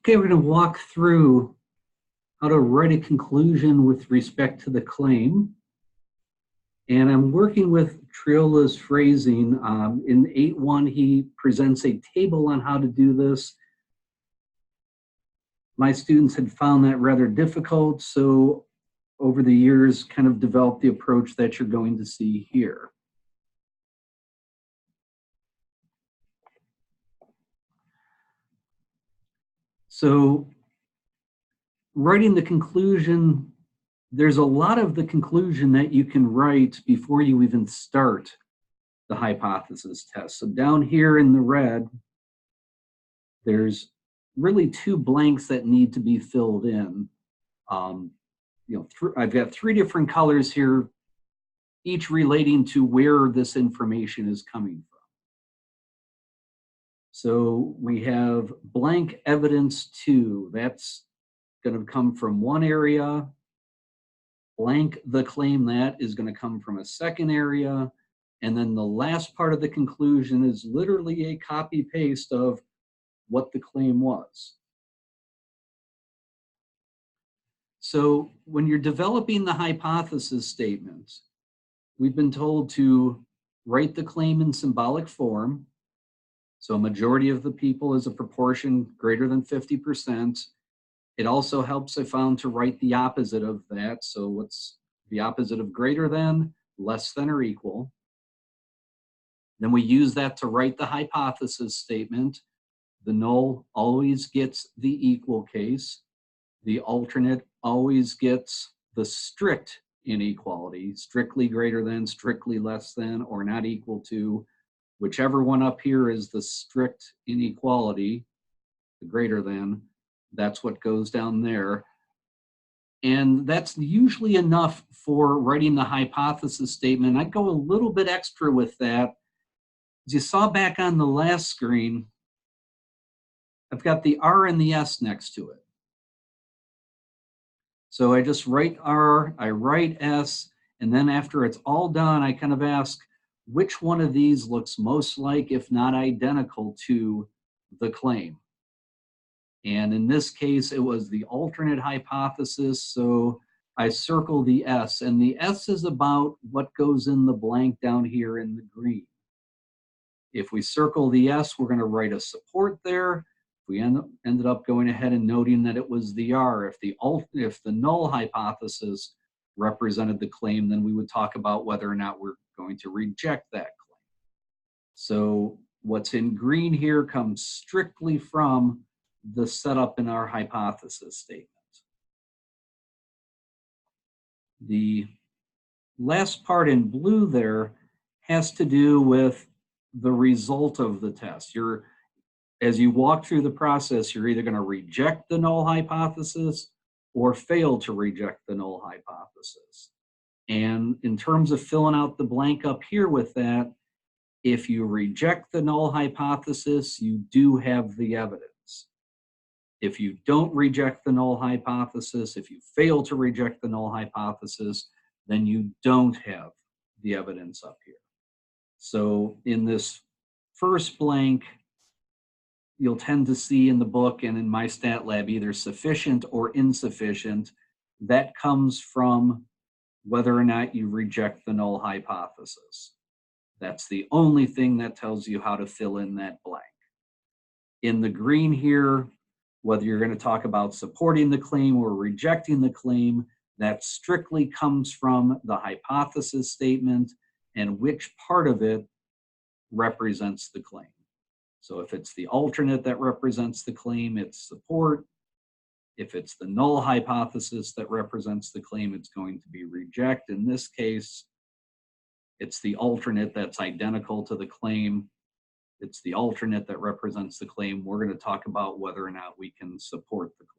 Okay, we're going to walk through how to write a conclusion with respect to the claim. And I'm working with Triola's phrasing. In 8.1, he presents a table on how to do this. My students had found that rather difficult, so over the years kind of developed the approach that you're going to see here. So writing the conclusion, there's a lot of the conclusion that you can write before you even start the hypothesis test. So down here in the red, there's really two blanks that need to be filled in. I've got three different colors here, each relating to where this information is coming from. So we have blank evidence 2. That's going to come from one area. Blank the claim that is going to come from a second area. And then the last part of the conclusion is literally a copy paste of what the claim was. So when you're developing the hypothesis statement, we've been told to write the claim in symbolic form. So a majority of the people is a proportion greater than 50%. It also helps, I found, to write the opposite of that. So what's the opposite of greater than? Less than or equal. Then we use that to write the hypothesis statement. The null always gets the equal case. The alternate always gets the strict inequality, strictly greater than, strictly less than, or not equal to. Whichever one up here is the strict inequality, the greater than, that's what goes down there. And that's usually enough for writing the hypothesis statement. I'd go a little bit extra with that. As you saw back on the last screen, I've got the R and the S next to it. So I just write R, I write S, and then after it's all done, I kind of ask, which one of these looks most like, if not identical to, the claim? And in this case, it was the alternate hypothesis, so I circle the S, and the S is about what goes in the blank down here in the green. If we circle the S, we're going to write a support there. We ended up going ahead and noting that it was the R. If the null hypothesis represented the claim, then we would talk about whether or not we're going to reject that claim. So what's in green here comes strictly from the setup in our hypothesis statement. The last part in blue there has to do with the result of the test. As you walk through the process, you're either going to reject the null hypothesis or fail to reject the null hypothesis. And in terms of filling out the blank up here with that, if you reject the null hypothesis, you do have the evidence. If you don't reject the null hypothesis, if you fail to reject the null hypothesis, then you don't have the evidence up here. So in this first blank, you'll tend to see in the book and in my stat lab either sufficient or insufficient. That comes from whether or not you reject the null hypothesis. That's the only thing that tells you how to fill in that blank. In the green here, whether you're going to talk about supporting the claim or rejecting the claim, that strictly comes from the hypothesis statement and which part of it represents the claim. So if it's the alternate that represents the claim, it's support. If it's the null hypothesis that represents the claim, it's going to be reject. In this case, it's the alternate that's identical to the claim. It's the alternate that represents the claim. We're going to talk about whether or not we can support the claim.